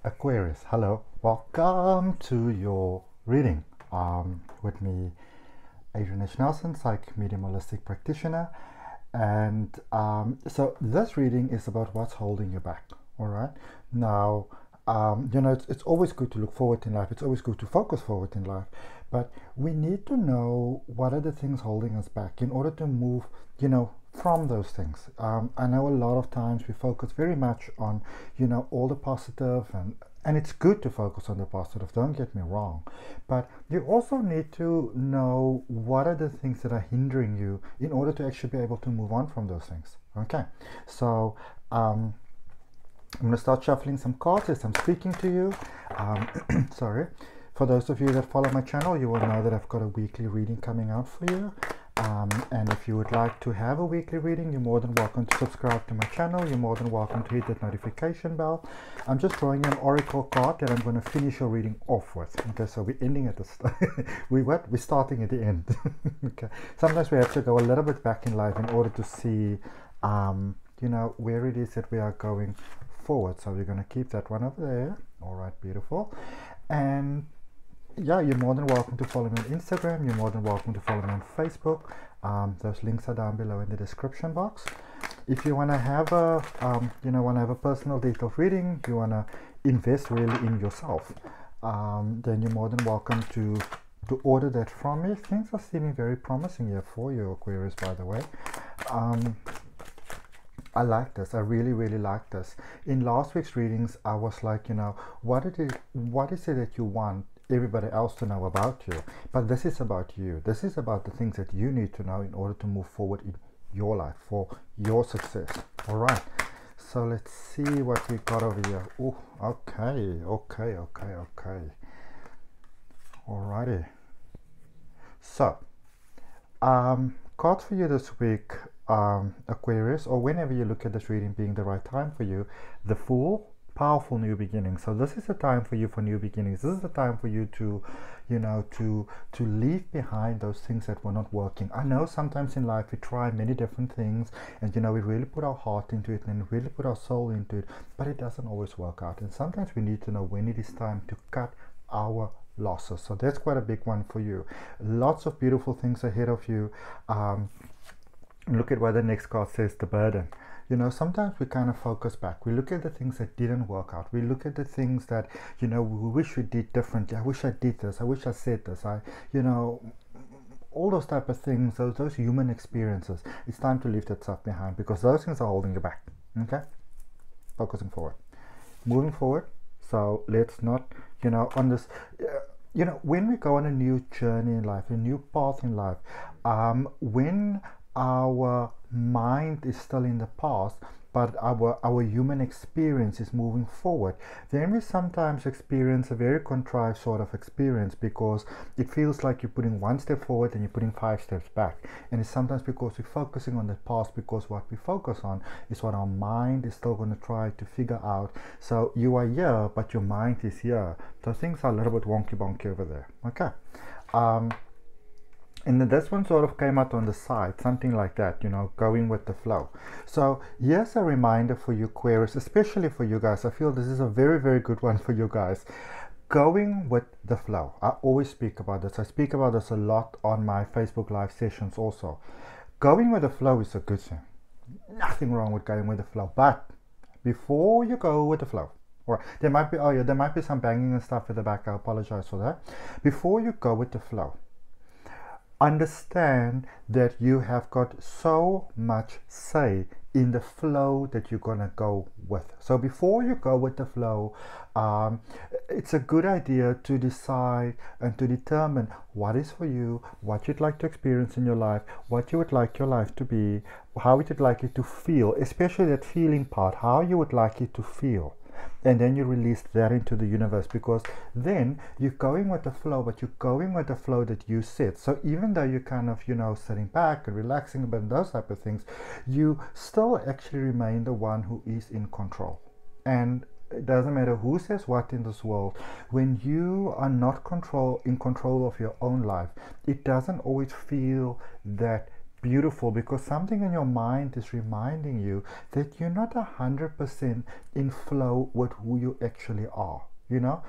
Aquarius, hello, welcome to your reading with me, Adrian H, psychic medium holistic practitioner. And so this reading is about what's holding you back. All right, now it's always good to look forward in life, it's always good to focus forward in life, but we need to know what are the things holding us back in order to move from those things. I know a lot of times we focus very much on all the positive, and it's good to focus on the positive, don't get me wrong, but you also need to know what are the things that are hindering you in order to actually be able to move on from those things. Okay, so I'm going to start shuffling some cards as I'm speaking to you. Sorry. For those of you that follow my channel, you will know that I've got a weekly reading coming out for you. And if you would like to have a weekly reading, you're more than welcome to subscribe to my channel. You're more than welcome to hit that notification bell. I'm just drawing an oracle card that I'm going to finish your reading off with. Okay, so we're ending at the start. We're starting at the end. Okay. Sometimes we have to go a little bit back in life in order to see, where it is that we are going forward. So we're going to keep that one over there. All right, beautiful. And yeah, you're more than welcome to follow me on Instagram. You're more than welcome to follow me on Facebook. Those links are down below in the description box. If you want to have a personal detailed reading, you want to invest really in yourself, then you're more than welcome to order that from me. Things are seeming very promising here for you, Aquarius, by the way. I like this. I really, really like this. In last week's readings, I was like, what is it that you want everybody else to know about you? But this is about you. This is about the things that you need to know in order to move forward in your life for your success. All right. So let's see what we got over here. Oh, okay. Alrighty. So, cards for you this week, Aquarius, or whenever you look at this reading being the right time for you, the Fool, powerful new beginnings. So this is the time for you for new beginnings. This is the time for you to leave behind those things that were not working. I know sometimes in life we try many different things, and we really put our heart into it and really put our soul into it, but it doesn't always work out. And sometimes we need to know when it is time to cut our losses. So that's quite a big one for you. Lots of beautiful things ahead of you. Look at what the next card says, the burden. Sometimes we kind of focus back. We look at the things that didn't work out. We look at the things that, we wish we did differently. I wish I did this. I wish I said this. All those type of things, those human experiences. It's time to leave that stuff behind, because those things are holding you back. Okay? Focusing forward. Moving forward. So let's not, on this, when we go on a new journey in life, a new path in life, when our mind is still in the past, but our human experience is moving forward, then we sometimes experience a very contrived sort of experience, because it feels like you're putting one step forward and you're putting 5 steps back. And it's sometimes because we're focusing on the past, because what we focus on is what our mind is still going to try to figure out. So you are here, but your mind is here. So things are a little bit wonky bonky over there. Okay. And then this one sort of came out on the side, something like that, going with the flow. So here's a reminder for you, Aquarius, especially for you guys. I feel this is a very, very good one for you guys. Going with the flow. I always speak about this. I speak about this a lot on my Facebook Live sessions also. Going with the flow is a good thing. Nothing wrong with going with the flow. But before you go with the flow, or there might be some banging and stuff at the back. I apologize for that. Before you go with the flow, understand that you have got so much say in the flow that you're gonna go with. So before you go with the flow, it's a good idea to decide and to determine what is for you, what you'd like to experience in your life, what you would like your life to be, how you'd like it to feel, especially that feeling part, how you would like it to feel. And then you release that into the universe, because then you're going with the flow, but you're going with the flow that you set. So even though you're kind of, sitting back and relaxing a bit and those type of things, you still actually remain the one who is in control. And it doesn't matter who says what in this world, when you are not in control of your own life, it doesn't always feel that beautiful, because something in your mind is reminding you that you're not 100% in flow with who you actually are, you know.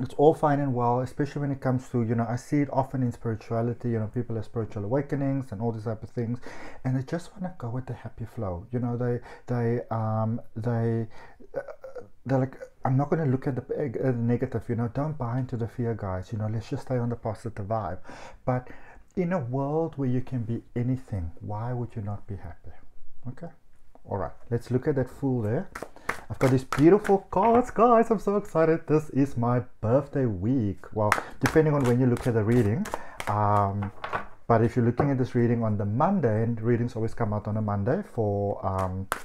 It's all fine and well, especially when it comes to, you know, I see it often in spirituality, you know, people have spiritual awakenings and all these type of things, and they just want to go with the happy flow, you know. They're like, I'm not going to look at the negative, you know, don't buy into the fear, guys, you know, let's just stay on the positive vibe. But in a world where you can be anything, why would you not be happy? Okay, all right, let's look at that Fool there. I've got these beautiful cards, guys. I'm so excited. This is my birthday week. Well, depending on when you look at the reading. But if you're looking at this reading on the Monday, and readings always come out on a Monday for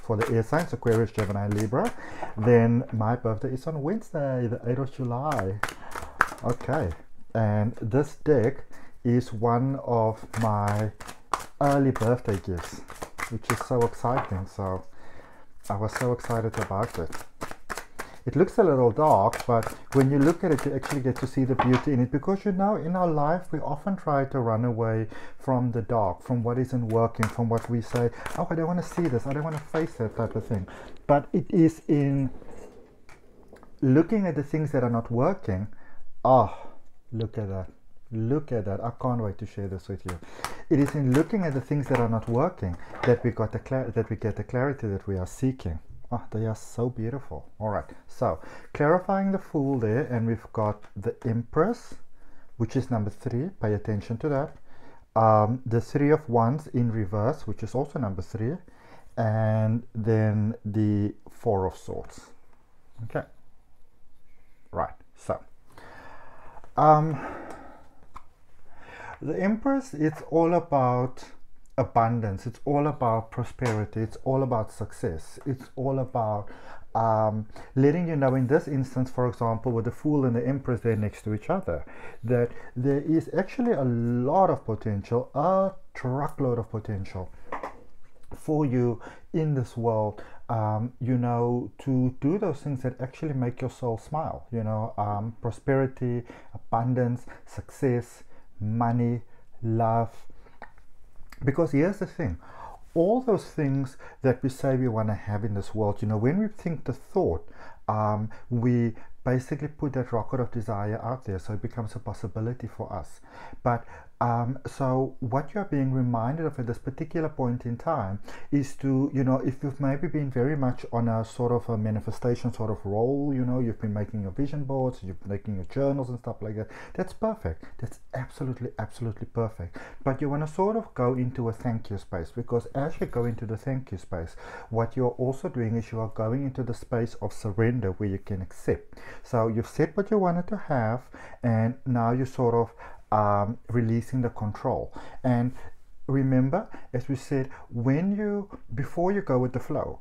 the air signs, Aquarius, Gemini, Libra, then my birthday is on Wednesday, the 8th of July. Okay, and this deck is one of my early birthday gifts, which is so exciting. So I was so excited about it. It looks a little dark, but when you look at it, you actually get to see the beauty in it, because, you know, in our life we often try to run away from the dark, from what isn't working, from what we say, oh, I don't want to see this, I don't want to face that type of thing. But it is in looking at the things that are not working. Oh, look at that. Look at that. I can't wait to share this with you. It is in looking at the things that are not working that we get the clarity that we are seeking. Oh, they are so beautiful. All right, so clarifying the Fool there, and we've got the Empress, which is number 3. Pay attention to that. The 3 of Wands in reverse, which is also number 3, and then the 4 of Swords. Okay, right. So the Empress, it's all about abundance, it's all about prosperity, it's all about success, it's all about letting you know, in this instance, for example, with the Fool and the Empress, they're next to each other, that there is actually a lot of potential, a truckload of potential for you in this world, you know, to do those things that actually make your soul smile, you know, prosperity, abundance, success, money, love. Because here's the thing, all those things that we say we want to have in this world, you know, when we think the thought, we basically put that rocket of desire out there, so it becomes a possibility for us. But so what you're being reminded of at this particular point in time is to, you know, if you've maybe been very much on a sort of a manifestation sort of role, you know, you've been making your vision boards, you're making your journals and stuff like that, that's perfect. That's absolutely perfect. But you want to sort of go into a thank you space, because as you go into the thank you space, what you're also doing is you are going into the space of surrender, where you can accept. So you've said what you wanted to have, and now you're sort of releasing the control. And remember, as we said, before you go with the flow,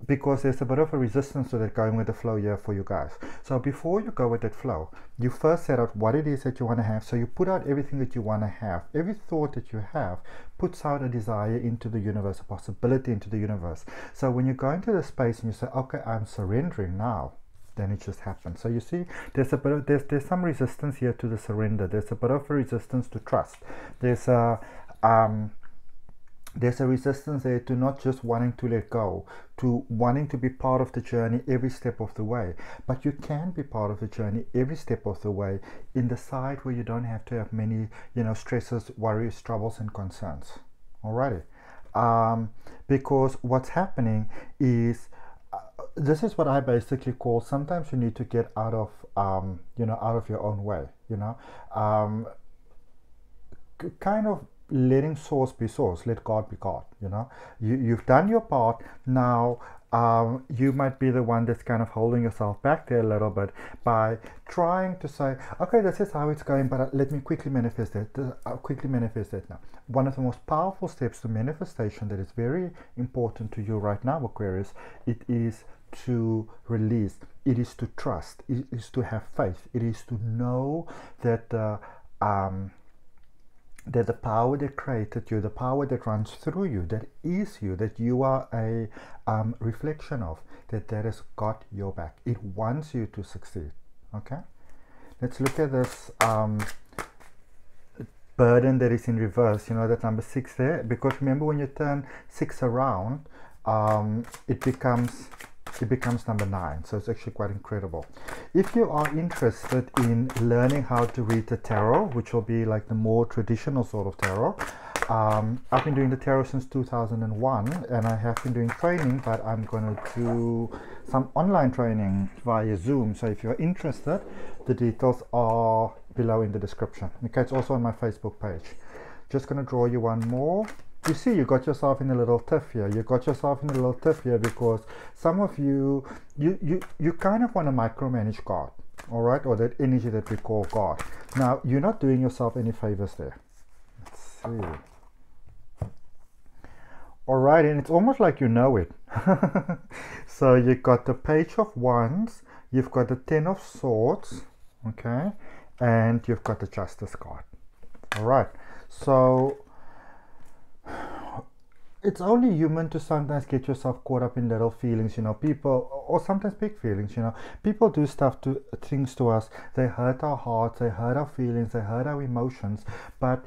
because there's a bit of a resistance to that going with the flow here for you guys. So before you go with that flow, you first set out what it is that you want to have. So you put out everything that you want to have. Every thought that you have puts out a desire into the universe, a possibility into the universe. So when you go into the space and you say, okay, I'm surrendering now, then it just happens. So you see, there's some resistance here to the surrender. There's a bit of a resistance to trust. There's a resistance there to not just wanting to let go, to wanting to be part of the journey every step of the way. But you can be part of the journey every step of the way in the side where you don't have to have many, you know, stresses, worries, troubles, and concerns. Alrighty, because what's happening is, this is what I basically call, sometimes you need to get out of, you know, out of your own way, you know, kind of letting source be source, let God be God, you know. You've done your part. Now you might be the one that's kind of holding yourself back there a little bit by trying to say, okay, this is how it's going, but let me quickly manifest it. I'll quickly manifest it now. One of the most powerful steps to manifestation that is very important to you right now, Aquarius, it is to release, it is to trust, it is to have faith, it is to know that the power that created you, the power that runs through you, that is you, that you are a reflection of, that has got your back. It wants you to succeed. Okay, let's look at this burden that is in reverse, you know, that number 6 there, because remember when you turn 6 around, it becomes number 9. So it's actually quite incredible. If you are interested in learning how to read the tarot, which will be like the more traditional sort of tarot, I've been doing the tarot since 2001, and I have been doing training, but I'm going to do some online training via Zoom. So if you're interested, the details are below in the description. Okay, it's also on my Facebook page. Just going to draw you one more. You see, you got yourself in a little tiff here. You got yourself in a little tiff here because some of you kind of want to micromanage God, all right, or that energy that we call God. Now, you're not doing yourself any favors there. Let's see. All right, and it's almost like you know it. So you got the Page of Wands, you've got the Ten of Swords, okay, and you've got the Justice card. All right, so it's only human to sometimes get yourself caught up in little feelings, you know, people, or sometimes big feelings, you know, people do things to us, they hurt our hearts, they hurt our feelings, they hurt our emotions, but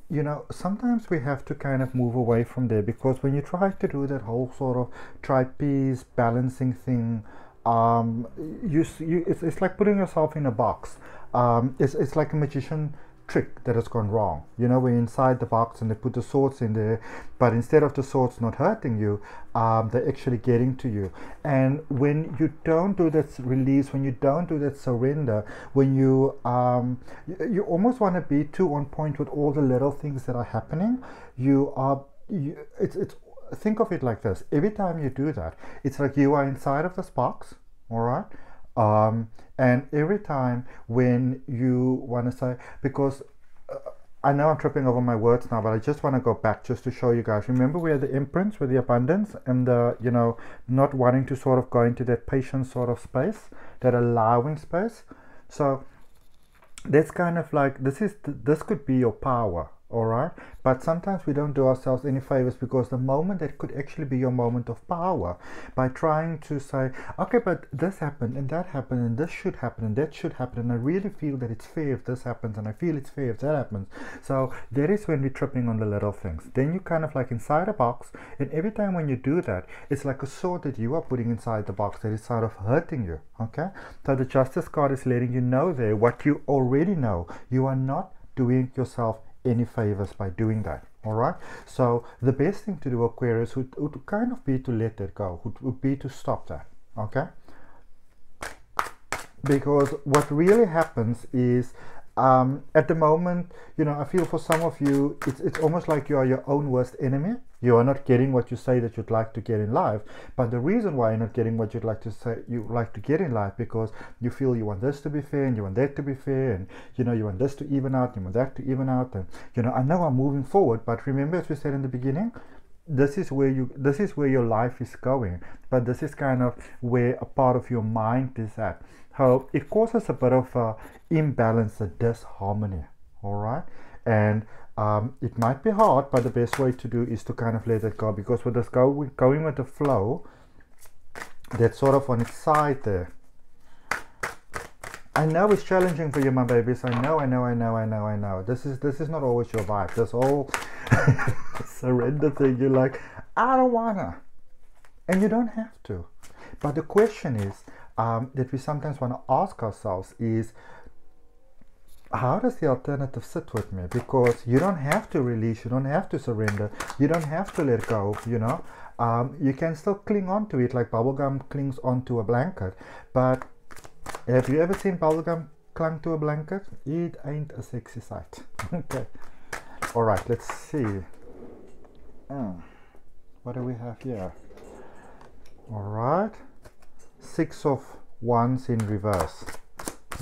you know, sometimes we have to kind of move away from there, because when you try to do that whole sort of trapeze balancing thing, it's like putting yourself in a box. It's like a magician trick that has gone wrong. You know, we're inside the box and they put the swords in there, but instead of the swords not hurting you, they're actually getting to you. And when you don't do that release, when you don't do that surrender, when you almost want to be too on point with all the little things that are happening, it's think of it like this. Every time you do that, it's like you are inside of this box, all right? And every time when you want to say, because I know I'm tripping over my words now, but I just want to go back just to show you guys. Remember, we had the Empress with the abundance and the, you know, not wanting to sort of go into that patient sort of space, that allowing space. So that's kind of like, this could be your power. All right, but sometimes we don't do ourselves any favors, because the moment that could actually be your moment of power, by trying to say, okay, but this happened and that happened and this should happen and that should happen, and I really feel that it's fair if this happens, and I feel it's fair if that happens. So that is when we're tripping on the little things. Then you kind of like inside a box, and every time when you do that, it's like a sword that you are putting inside the box that is sort of hurting you. Okay, so the Justice card is letting you know there what you already know. You are not doing yourself any favors by doing that. All right, so the best thing to do, Aquarius, would kind of be to let it go, would be to stop that. Okay, because what really happens is, at the moment, you know, I feel for some of you, it's almost like you are your own worst enemy. You are not getting what you say that you'd like to get in life, but the reason why you're not getting what you'd like to say you like to get in life, because you feel you want this to be fair and you want that to be fair, and you know, you want this to even out, you want that to even out, and you know, I know I'm moving forward, but remember, as we said in the beginning, this is where your life is going, but this is kind of where a part of your mind is at. So it causes a bit of imbalance, a disharmony. All right, and it might be hard, but the best way to do is to kind of let it go, because with this going with the flow, that's sort of on its side there. I know it's challenging for you, my babies. I know. This is not always your vibe. This whole surrender thing, you're like, I don't wanna, and you don't have to. But the question is, that we sometimes want to ask ourselves is, how does the alternative sit with me? Because you don't have to release, you don't have to surrender, you don't have to let go, you know. You can still cling on to it like bubblegum clings onto a blanket. But have you ever seen bubblegum cling to a blanket? It ain't a sexy sight. Okay. All right, let's see. What do we have here? All right. 6 of Wands in reverse.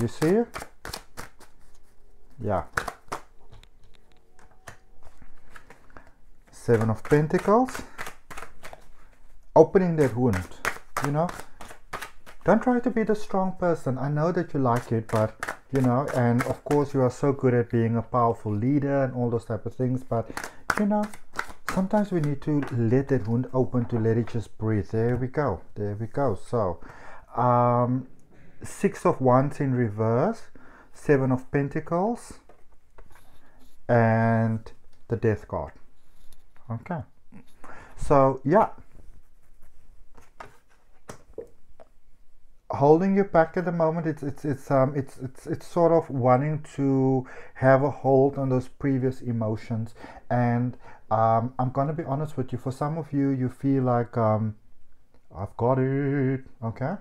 You see it? Yeah. 7 of Pentacles. Opening that wound, you know. Don't try to be the strong person. I know that you like it, but you know, and of course you are so good at being a powerful leader and all those type of things, but you know, sometimes we need to let that wound open, to let it just breathe. There we go. So 6 of Wands in reverse, 7 of Pentacles, and the Death card. Okay, so yeah, holding you back at the moment, it's sort of wanting to have a hold on those previous emotions. And I'm gonna be honest with you, for some of you, you feel like I've got it. Okay,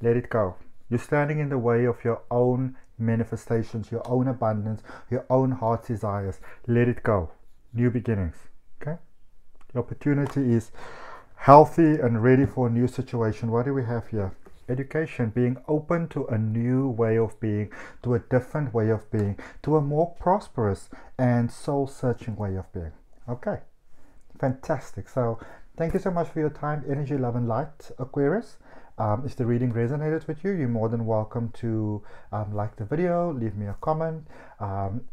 let it go. You're standing in the way of your own manifestations, your own abundance, your own heart's desires. Let it go. New beginnings. Okay, the opportunity is healthy and ready for a new situation. What do we have here? Education, being open to a new way of being, to a different way of being, to a more prosperous and soul-searching way of being. Okay, fantastic. So thank you so much for your time, energy, love and light, Aquarius. If the reading resonated with you, you're more than welcome to like the video, leave me a comment.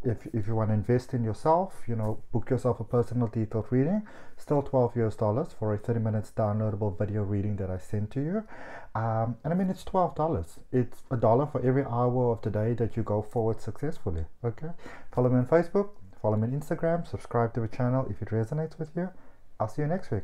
If you want to invest in yourself, you know, book yourself a personal detailed reading, still $12 for a 30 minutes downloadable video reading that I sent to you. And I mean, it's $12. It's $1 for every hour of the day that you go forward successfully. Okay, follow me on Facebook, follow me on Instagram, subscribe to the channel if it resonates with you. I'll see you next week.